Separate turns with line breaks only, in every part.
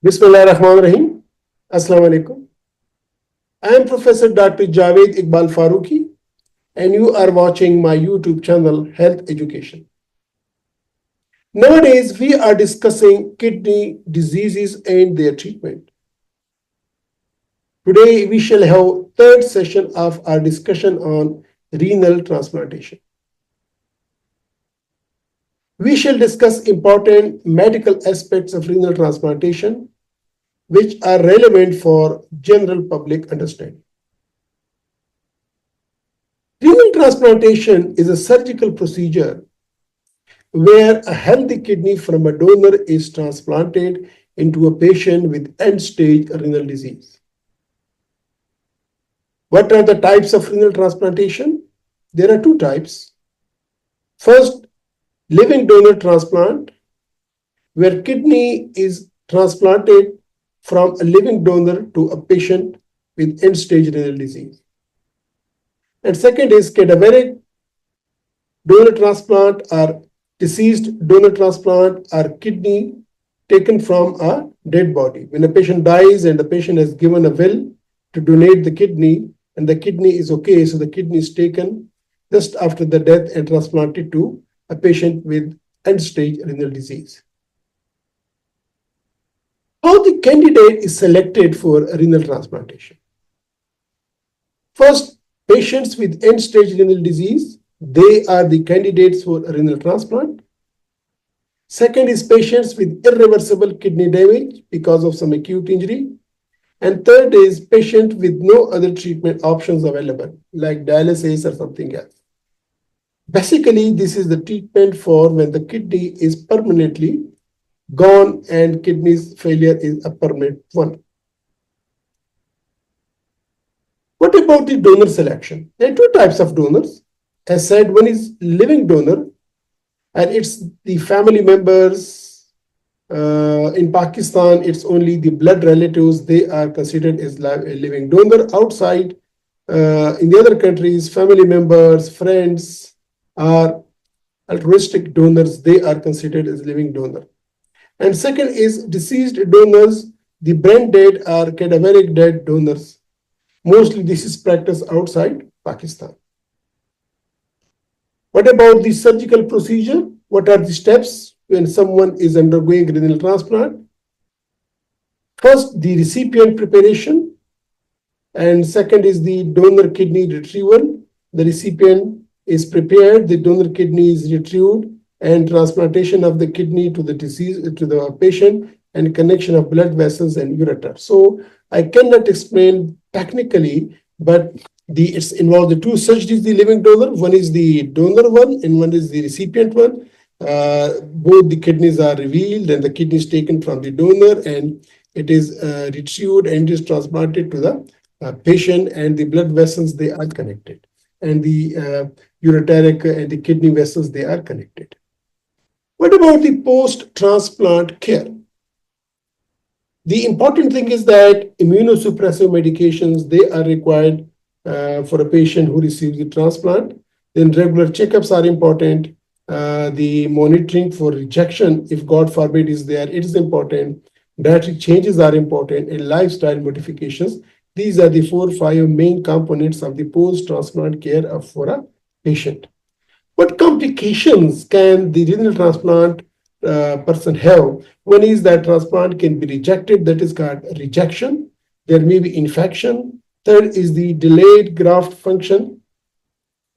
Bismillahirrahmanirrahim. Assalamu alaikum. I am Professor Dr. Javed Iqbal FAROOQI, and you are watching my YouTube channel, Health Education. Nowadays, we are discussing kidney diseases and their treatment. Today, we shall have third session of our discussion on renal transplantation. We shall discuss important medical aspects of renal transplantation, which are relevant for general public understanding. Renal transplantation is a surgical procedure where a healthy kidney from a donor is transplanted into a patient with end-stage renal disease. What are the types of renal transplantation? There are two types. First, living donor transplant, where kidney is transplanted from a living donor to a patient with end-stage renal disease. And second is cadaveric donor transplant or deceased donor transplant, or kidney taken from a dead body. When a patient dies and the patient has given a will to donate the kidney, and the kidney is okay, so the kidney is taken just after the death and transplanted to a patient with end-stage renal disease. How the candidate is selected for renal transplantation? First, patients with end-stage renal disease, they are the candidates for renal transplant. Second is patients with irreversible kidney damage because of some acute injury. And third is patient with no other treatment options available, like dialysis or something else. Basically, this is the treatment for when the kidney is permanently gone and kidney's failure is a permanent one. What about the donor selection? There are two types of donors. As said, one is living donor, and it's the family members. In Pakistan, it's only the blood relatives, they are considered as a living donor. Outside, in the other countries, family members, friends are altruistic donors, they are considered as living donor. And second is deceased donors, the brain dead or cadaveric dead donors. Mostly this is practiced outside Pakistan. What about the surgical procedure? What are the steps when someone is undergoing renal transplant? First, the recipient preparation, and second is the donor kidney retrieval. The recipient is prepared, the donor kidney is retrieved, and transplantation of the kidney to the patient, and connection of blood vessels and ureter. So I cannot explain technically, but it involves the two surgeries, the living donor. One is the donor one and one is the recipient one. Both the kidneys are revealed and the kidney is taken from the donor and it is retrieved and is transplanted to the patient, and the blood vessels, they are connected, and the ureteric and the kidney vessels, they are connected. What about the post-transplant care? The important thing is that immunosuppressive medications, they are required for a patient who receives the transplant. Then regular checkups are important. The monitoring for rejection, if God forbid is there, it is important. Dietary changes are important, and lifestyle modifications. These are the 4 or 5 main components of the post-transplant care for a patient. What complications can the renal transplant person have? One is that transplant can be rejected, that is called rejection. There may be infection. Third is the delayed graft function,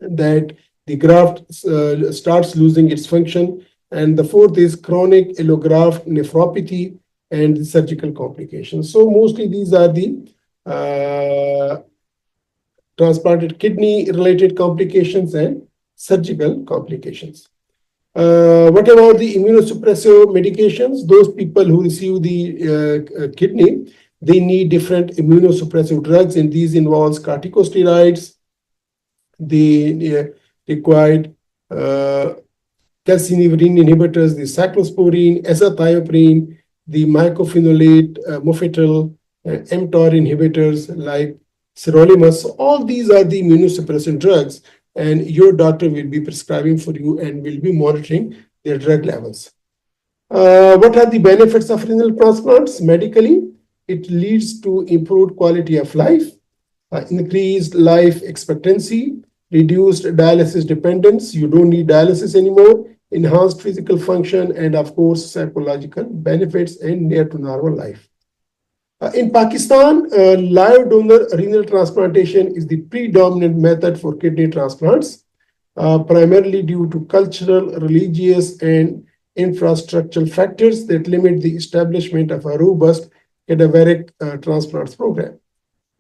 that the graft starts losing its function. And the fourth is chronic allograft nephropathy and surgical complications. So mostly these are the transplanted kidney related complications and surgical complications. What about the immunosuppressive medications? Those people who receive the kidney, they need different immunosuppressive drugs, and these involves corticosteroids. They required calcineurin inhibitors, the cyclosporine, azathioprine, the mycophenolate, mofetil, mTOR inhibitors like sirolimus. All these are the immunosuppressant drugs, and your doctor will be prescribing for you and will be monitoring their drug levels. What are the benefits of renal transplants? Medically, it leads to improved quality of life, increased life expectancy, reduced dialysis dependence. You don't need dialysis anymore, enhanced physical function, and of course, psychological benefits and near to normal life. In Pakistan, live donor renal transplantation is the predominant method for kidney transplants, primarily due to cultural, religious, and infrastructural factors that limit the establishment of a robust cadaveric transplants program.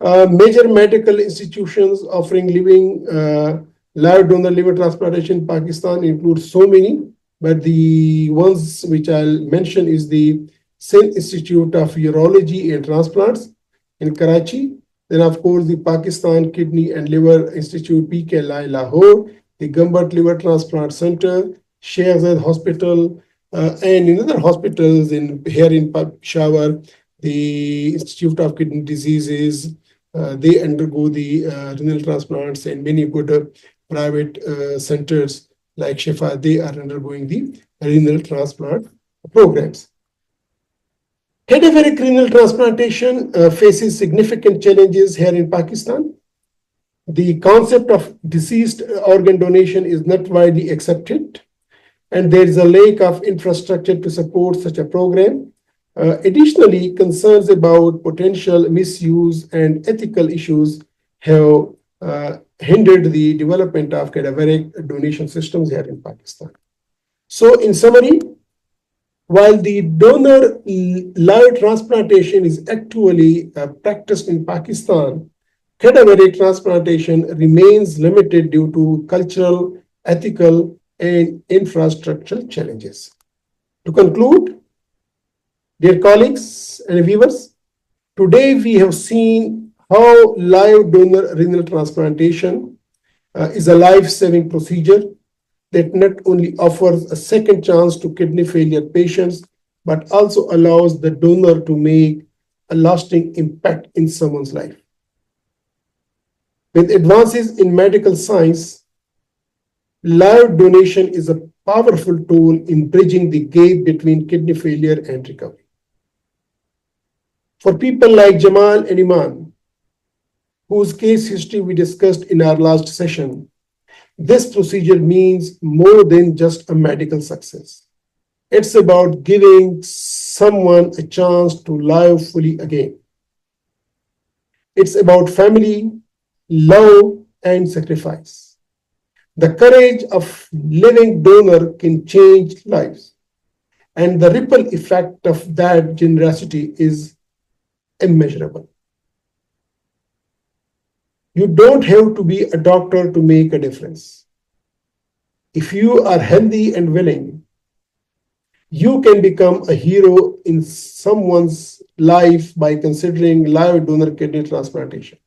Major medical institutions offering living live donor liver transplantation in Pakistan include so many, but the ones which I'll mention is the Sindh Institute of Urology and Transplants in Karachi. Then, of course, the Pakistan Kidney and Liver Institute, PKLI, Lahore, the Gambart Liver Transplant Center, Sheikh Zayed Hospital, and in other hospitals here in Peshawar, the Institute of Kidney Diseases, they undergo the renal transplants, and many good private centers like Shifa, they are undergoing the renal transplant programs. Cadaveric renal transplantation faces significant challenges here in Pakistan. The concept of deceased organ donation is not widely accepted, and there is a lack of infrastructure to support such a program. Additionally, concerns about potential misuse and ethical issues have hindered the development of cadaveric donation systems here in Pakistan. So, in summary, while the donor live transplantation is actually practiced in Pakistan, cadaveric transplantation remains limited due to cultural, ethical, and infrastructural challenges. To conclude, dear colleagues and viewers, today we have seen how live donor renal transplantation is a life-saving procedure that not only offers a second chance to kidney failure patients, but also allows the donor to make a lasting impact in someone's life. With advances in medical science, live donation is a powerful tool in bridging the gap between kidney failure and recovery. For people like Jamal and Iman, whose case history we discussed in our last session, this procedure means more than just a medical success. It's about giving someone a chance to live fully again. It's about family, love, and sacrifice. The courage of living donor can change lives, and the ripple effect of that generosity is immeasurable. You don't have to be a doctor to make a difference. If you are healthy and willing, you can become a hero in someone's life by considering live donor kidney transplantation.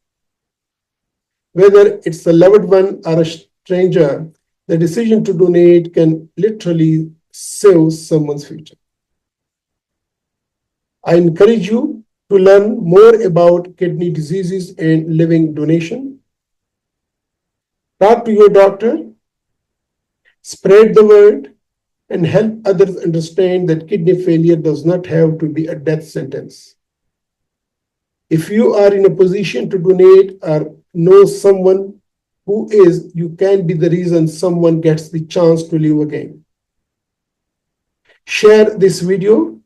Whether it's a loved one or a stranger, the decision to donate can literally save someone's future. I encourage you to learn more about kidney diseases and living donation. Talk to your doctor, spread the word, and help others understand that kidney failure does not have to be a death sentence. If you are in a position to donate or know someone who is, you can be the reason someone gets the chance to live again. Share this video,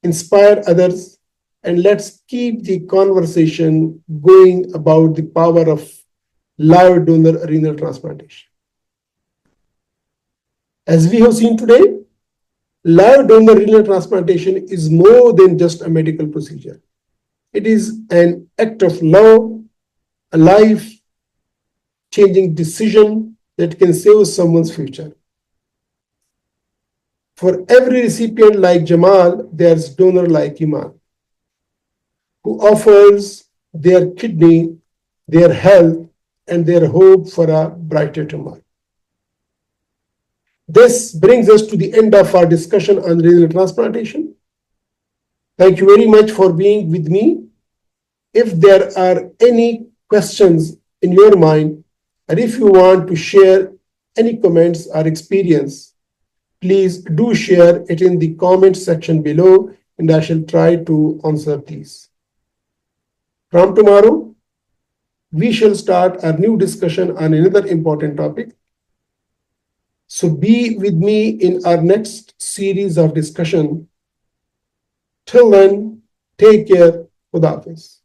inspire others, and let's keep the conversation going about the power of live donor renal transplantation. As we have seen today, live donor renal transplantation is more than just a medical procedure. It is an act of love, a life-changing decision that can save someone's future. For every recipient like Jamal, there's donor like Iman, who offers their kidney, their health, and their hope for a brighter tomorrow. This brings us to the end of our discussion on renal transplantation. Thank you very much for being with me. If there are any questions in your mind, and if you want to share any comments or experience, please do share it in the comment section below, and I shall try to answer these. From tomorrow, we shall start a new discussion on another important topic. So be with me in our next series of discussion. Till then, take care. Khuda Hafiz.